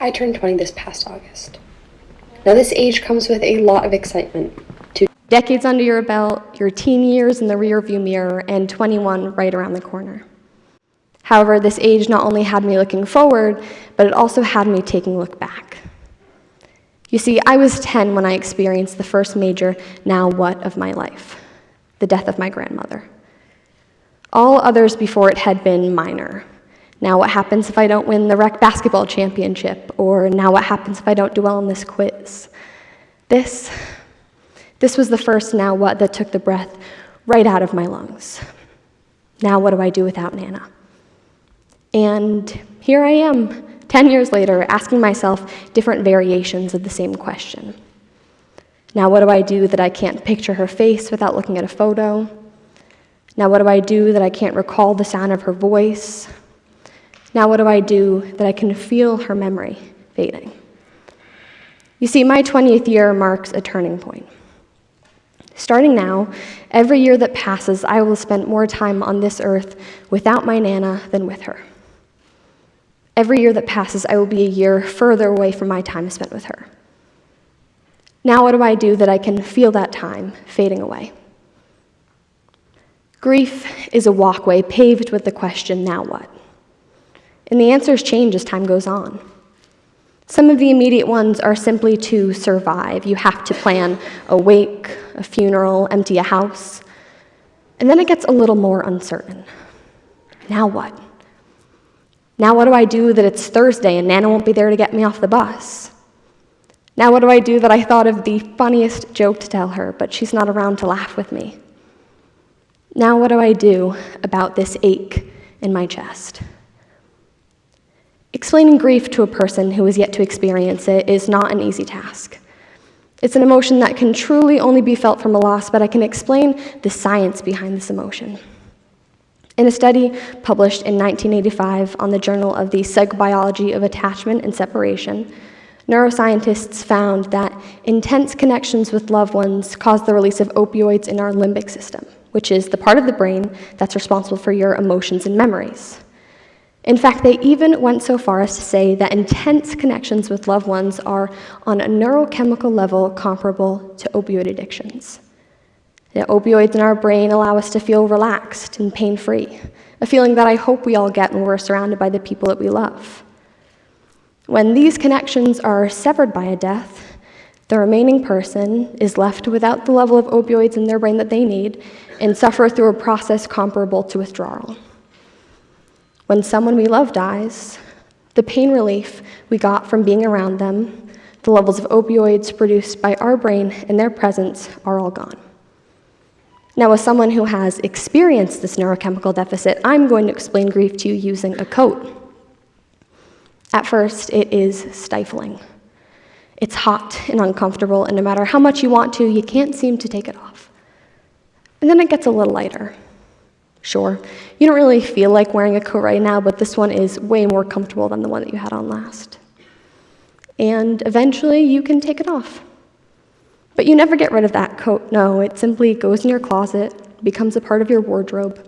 I turned 20 this past August. Now this age comes with a lot of excitement. Decades under your belt, your teen years in the rearview mirror, and 21 right around the corner. However, this age not only had me looking forward, but it also had me taking a look back. You see, I was 10 when I experienced the first major now what of my life, the death of my grandmother. All others before it had been minor. Now what happens if I don't win the rec basketball championship? Or now what happens if I don't do well on this quiz? This was the first now what that took the breath right out of my lungs. Now what do I do without Nana? And here I am, 10 years later, asking myself different variations of the same question. Now what do I do that I can't picture her face without looking at a photo? Now what do I do that I can't recall the sound of her voice? Now what do I do that I can feel her memory fading? You see, my 20th year marks a turning point. Starting now, every year that passes, I will spend more time on this earth without my Nana than with her. Every year that passes, I will be a year further away from my time spent with her. Now what do I do that I can feel that time fading away? Grief is a walkway paved with the question, now what? And the answers change as time goes on. Some of the immediate ones are simply to survive. You have to plan a wake, a funeral, empty a house. And then it gets a little more uncertain. Now what? Now what do I do that it's Thursday and Nana won't be there to get me off the bus? Now what do I do that I thought of the funniest joke to tell her, but she's not around to laugh with me? Now what do I do about this ache in my chest? Explaining grief to a person who has yet to experience it is not an easy task. It's an emotion that can truly only be felt from a loss, but I can explain the science behind this emotion. In a study published in 1985 on the Journal of the Psychobiology of Attachment and Separation, neuroscientists found that intense connections with loved ones cause the release of opioids in our limbic system, which is the part of the brain that's responsible for your emotions and memories. In fact, they even went so far as to say that intense connections with loved ones are on a neurochemical level comparable to opioid addictions. The opioids in our brain allow us to feel relaxed and pain-free, a feeling that I hope we all get when we're surrounded by the people that we love. When these connections are severed by a death, the remaining person is left without the level of opioids in their brain that they need and suffer through a process comparable to withdrawal. When someone we love dies, the pain relief we got from being around them, the levels of opioids produced by our brain in their presence are all gone. Now, as someone who has experienced this neurochemical deficit, I'm going to explain grief to you using a coat. At first, it is stifling. It's hot and uncomfortable, and no matter how much you want to, you can't seem to take it off. And then it gets a little lighter. Sure, you don't really feel like wearing a coat right now, but this one is way more comfortable than the one that you had on last. And eventually, you can take it off. But you never get rid of that coat. No, it simply goes in your closet, becomes a part of your wardrobe.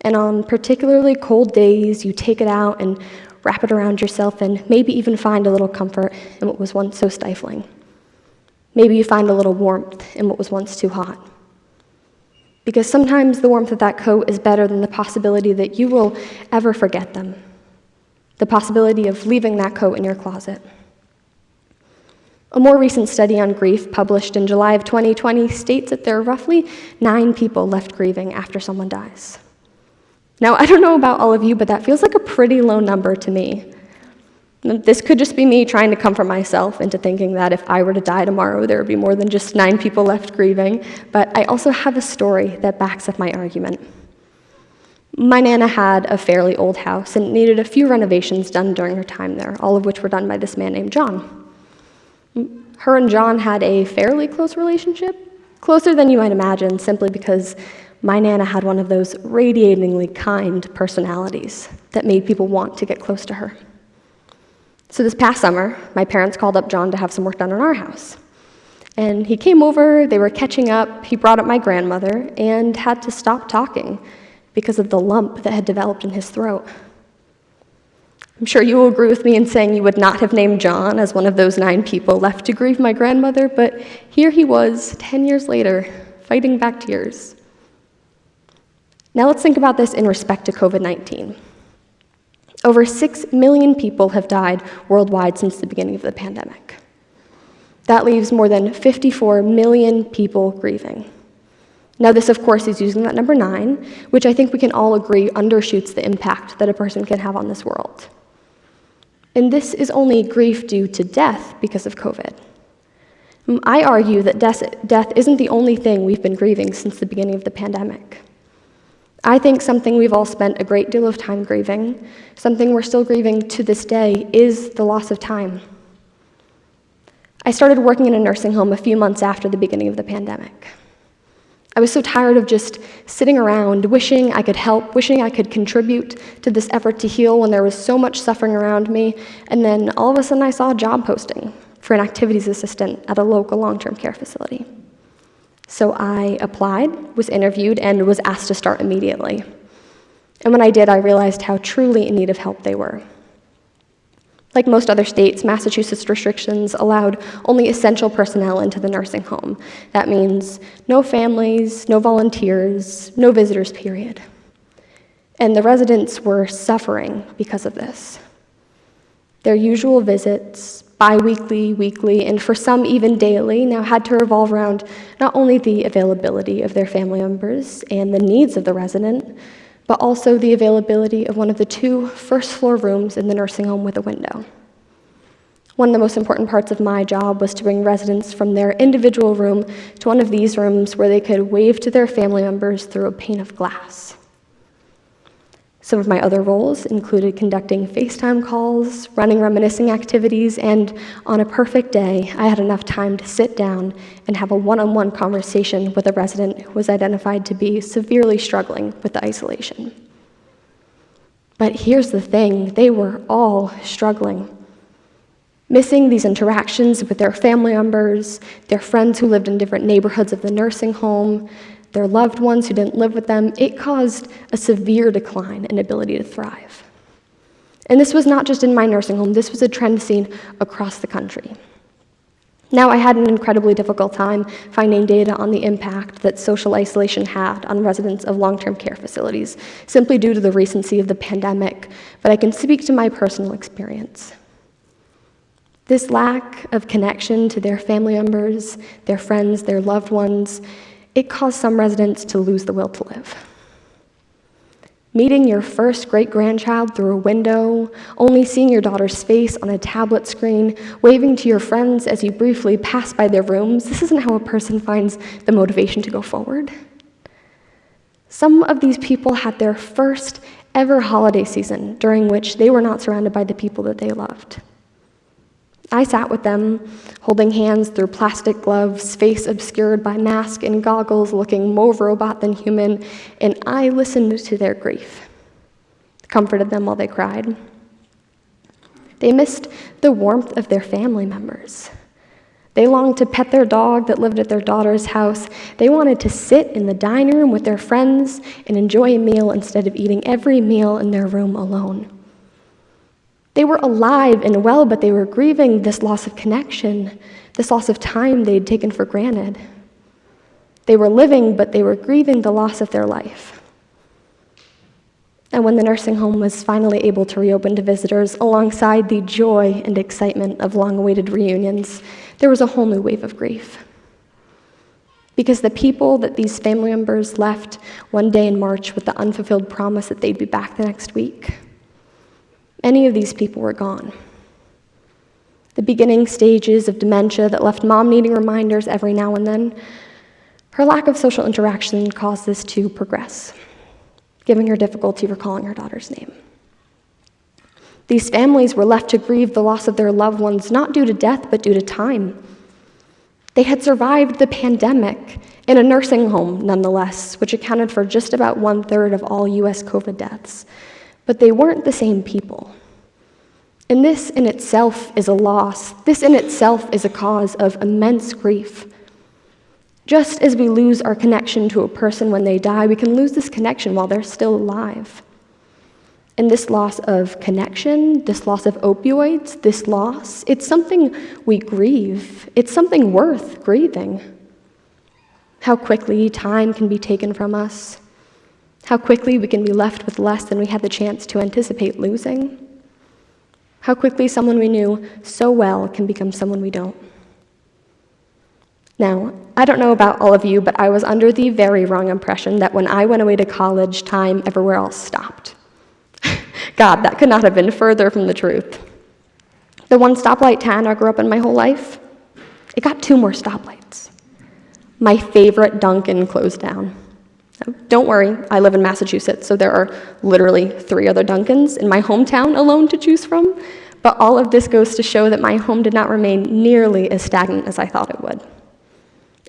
And on particularly cold days, you take it out and wrap it around yourself and maybe even find a little comfort in what was once so stifling. Maybe you find a little warmth in what was once too hot. Because sometimes the warmth of that coat is better than the possibility that you will ever forget them. The possibility of leaving that coat in your closet. A more recent study on grief, published in July of 2020, states that there are roughly 9 people left grieving after someone dies. Now, I don't know about all of you, but that feels like a pretty low number to me. This could just be me trying to comfort myself into thinking that if I were to die tomorrow, there would be more than just 9 people left grieving, but I also have a story that backs up my argument. My Nana had a fairly old house and needed a few renovations done during her time there, all of which were done by this man named John. Her and John had a fairly close relationship, closer than you might imagine, simply because my Nana had one of those radiatingly kind personalities that made people want to get close to her. So this past summer, my parents called up John to have some work done on our house. And he came over, they were catching up, he brought up my grandmother, and had to stop talking because of the lump that had developed in his throat. I'm sure you will agree with me in saying you would not have named John as one of those 9 people left to grieve my grandmother, but here he was, 10 years later, fighting back tears. Now let's think about this in respect to COVID-19. Over 6 million people have died worldwide since the beginning of the pandemic. That leaves more than 54 million people grieving. Now this, of course, is using that number 9, which I think we can all agree undershoots the impact that a person can have on this world. And this is only grief due to death because of COVID. I argue that death isn't the only thing we've been grieving since the beginning of the pandemic. I think something we've all spent a great deal of time grieving, something we're still grieving to this day, is the loss of time. I started working in a nursing home a few months after the beginning of the pandemic. I was so tired of just sitting around, wishing I could help, wishing I could contribute to this effort to heal when there was so much suffering around me, and then all of a sudden I saw a job posting for an activities assistant at a local long-term care facility. So I applied, was interviewed, and was asked to start immediately. And when I did, I realized how truly in need of help they were. Like most other states, Massachusetts restrictions allowed only essential personnel into the nursing home. That means no families, no volunteers, no visitors, period. And the residents were suffering because of this. Their usual visits, bi-weekly, weekly, and for some even daily, now had to revolve around not only the availability of their family members and the needs of the resident, but also the availability of one of the 2 first-floor rooms in the nursing home with a window. One of the most important parts of my job was to bring residents from their individual room to one of these rooms where they could wave to their family members through a pane of glass. Some of my other roles included conducting FaceTime calls, running reminiscing activities, and on a perfect day, I had enough time to sit down and have a one-on-one conversation with a resident who was identified to be severely struggling with the isolation. But here's the thing, they were all struggling. Missing these interactions with their family members, their friends who lived in different neighborhoods of the nursing home, their loved ones who didn't live with them, it caused a severe decline in ability to thrive. And this was not just in my nursing home, this was a trend seen across the country. Now, I had an incredibly difficult time finding data on the impact that social isolation had on residents of long-term care facilities, simply due to the recency of the pandemic, but I can speak to my personal experience. This lack of connection to their family members, their friends, their loved ones, it caused some residents to lose the will to live. Meeting your first great-grandchild through a window, only seeing your daughter's face on a tablet screen, waving to your friends as you briefly pass by their rooms, this isn't how a person finds the motivation to go forward. Some of these people had their first ever holiday season during which they were not surrounded by the people that they loved. I sat with them, holding hands through plastic gloves, face obscured by mask and goggles, looking more robot than human, and I listened to their grief, comforted them while they cried. They missed the warmth of their family members. They longed to pet their dog that lived at their daughter's house. They wanted to sit in the dining room with their friends and enjoy a meal instead of eating every meal in their room alone. They were alive and well, but they were grieving this loss of connection, this loss of time they'd taken for granted. They were living, but they were grieving the loss of their life. And when the nursing home was finally able to reopen to visitors, alongside the joy and excitement of long-awaited reunions, there was a whole new wave of grief. Because the people that these family members left one day in March with the unfulfilled promise that they'd be back the next week, many of these people were gone. The beginning stages of dementia that left mom needing reminders every now and then, her lack of social interaction caused this to progress, giving her difficulty recalling her daughter's name. These families were left to grieve the loss of their loved ones, not due to death, but due to time. They had survived the pandemic in a nursing home, nonetheless, which accounted for just about 1/3 of all US COVID deaths. But they weren't the same people. And this in itself is a loss. This in itself is a cause of immense grief. Just as we lose our connection to a person when they die, we can lose this connection while they're still alive. And this loss of connection, this loss of opioids, this loss, it's something we grieve. It's something worth grieving. How quickly time can be taken from us. How quickly we can be left with less than we had the chance to anticipate losing. How quickly someone we knew so well can become someone we don't. Now, I don't know about all of you, but I was under the very wrong impression that when I went away to college, time everywhere else stopped. God, that could not have been further from the truth. The one stoplight town I grew up in my whole life, it got 2 more stoplights. My favorite Dunkin' closed down. Now, don't worry, I live in Massachusetts, so there are literally 3 other Dunkins in my hometown alone to choose from, but all of this goes to show that my home did not remain nearly as stagnant as I thought it would.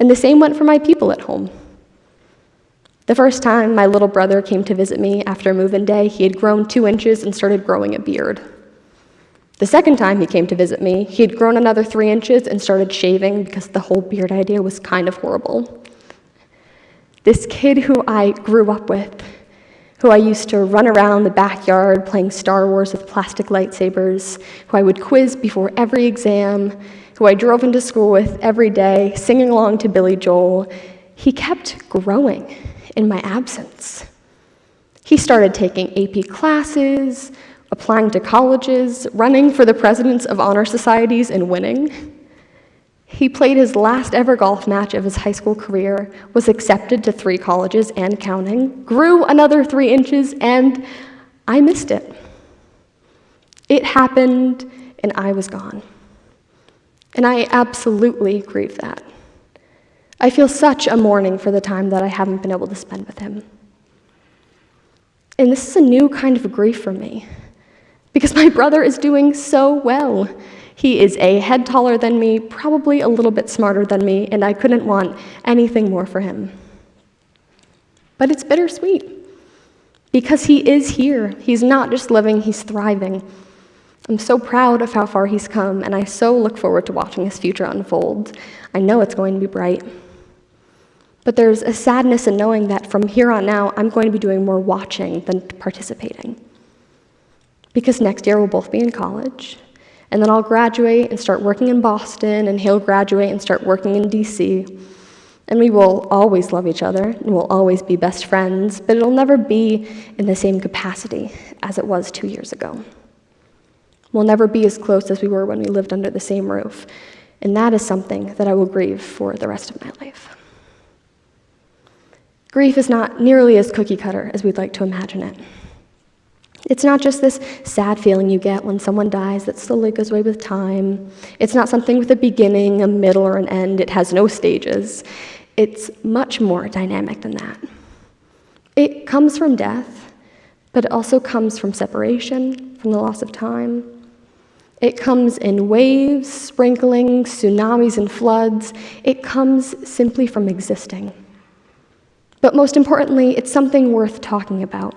And the same went for my people at home. The first time my little brother came to visit me after move-in day, he had grown 2 inches and started growing a beard. The second time he came to visit me, he had grown another 3 inches and started shaving because the whole beard idea was kind of horrible. This kid who I grew up with, who I used to run around the backyard playing Star Wars with plastic lightsabers, who I would quiz before every exam, who I drove into school with every day, singing along to Billy Joel, he kept growing in my absence. He started taking AP classes, applying to colleges, running for the presidents of honor societies, and winning. He played his last ever golf match of his high school career, was accepted to 3 colleges and counting, grew another 3 inches, and I missed it. It happened, and I was gone. And I absolutely grieve that. I feel such a mourning for the time that I haven't been able to spend with him. And this is a new kind of grief for me, because my brother is doing so well. He is a head taller than me, probably a little bit smarter than me, and I couldn't want anything more for him. But it's bittersweet, because he is here. He's not just living, he's thriving. I'm so proud of how far he's come, and I so look forward to watching his future unfold. I know it's going to be bright. But there's a sadness in knowing that from here on out, I'm going to be doing more watching than participating. Because next year we'll both be in college, and then I'll graduate and start working in Boston, and he'll graduate and start working in DC. And we will always love each other, and we'll always be best friends, but it'll never be in the same capacity as it was 2 years ago. We'll never be as close as we were when we lived under the same roof, and that is something that I will grieve for the rest of my life. Grief is not nearly as cookie-cutter as we'd like to imagine it. It's not just this sad feeling you get when someone dies that slowly goes away with time. It's not something with a beginning, a middle, or an end. It has no stages. It's much more dynamic than that. It comes from death, but it also comes from separation, from the loss of time. It comes in waves, sprinkling, tsunamis, and floods. It comes simply from existing. But most importantly, it's something worth talking about.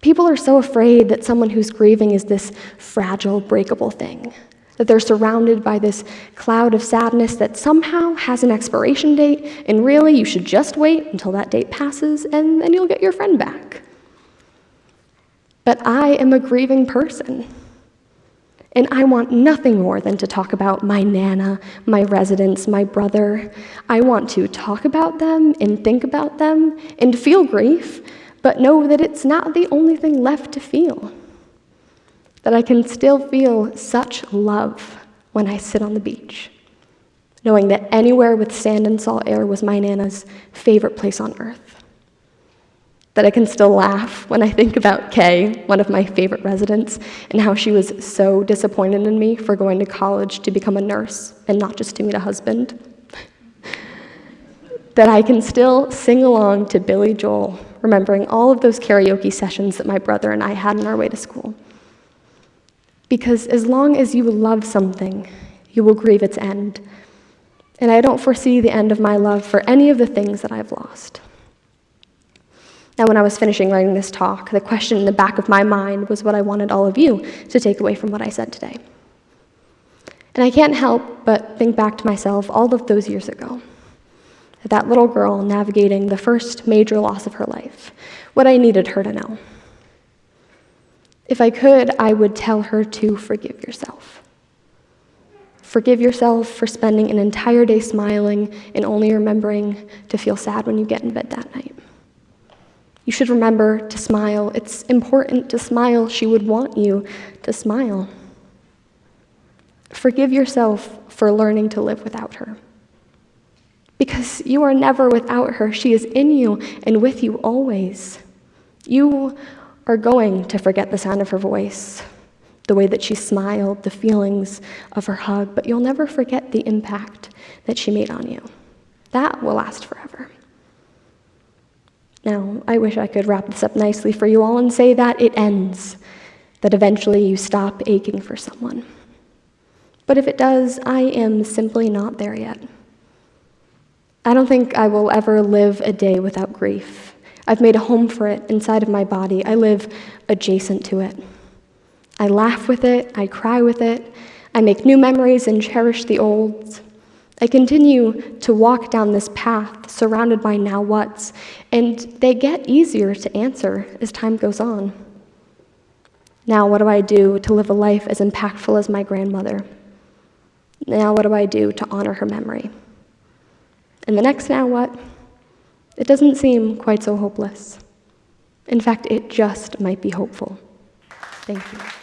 People are so afraid that someone who's grieving is this fragile, breakable thing, that they're surrounded by this cloud of sadness that somehow has an expiration date, and really you should just wait until that date passes, and then you'll get your friend back. But I am a grieving person. And I want nothing more than to talk about my Nana, my residents, my brother. I want to talk about them and think about them and feel grief, but know that it's not the only thing left to feel. That I can still feel such love when I sit on the beach, knowing that anywhere with sand and salt air was my Nana's favorite place on earth. That I can still laugh when I think about Kay, one of my favorite residents, and how she was so disappointed in me for going to college to become a nurse and not just to meet a husband. That I can still sing along to Billy Joel, remembering all of those karaoke sessions that my brother and I had on our way to school. Because as long as you love something, you will grieve its end. And I don't foresee the end of my love for any of the things that I've lost. Now, when I was finishing writing this talk, the question in the back of my mind was what I wanted all of you to take away from what I said today. And I can't help but think back to myself all of those years ago, that little girl navigating the first major loss of her life, what I needed her to know. If I could, I would tell her to forgive yourself. Forgive yourself for spending an entire day smiling and only remembering to feel sad when you get in bed that night. You should remember to smile. It's important to smile. She would want you to smile. Forgive yourself for learning to live without her. Because you are never without her. She is in you and with you always. You are going to forget the sound of her voice, the way that she smiled, the feelings of her hug, but you'll never forget the impact that she made on you. That will last forever. Now, I wish I could wrap this up nicely for you all and say that it ends, that eventually you stop aching for someone. But if it does, I am simply not there yet. I don't think I will ever live a day without grief. I've made a home for it inside of my body. I live adjacent to it. I laugh with it, I cry with it, I make new memories and cherish the old. I continue to walk down this path surrounded by now whats, and they get easier to answer as time goes on. Now what do I do to live a life as impactful as my grandmother? Now what do I do to honor her memory? And the next now what? It doesn't seem quite so hopeless. In fact, it just might be hopeful. Thank you.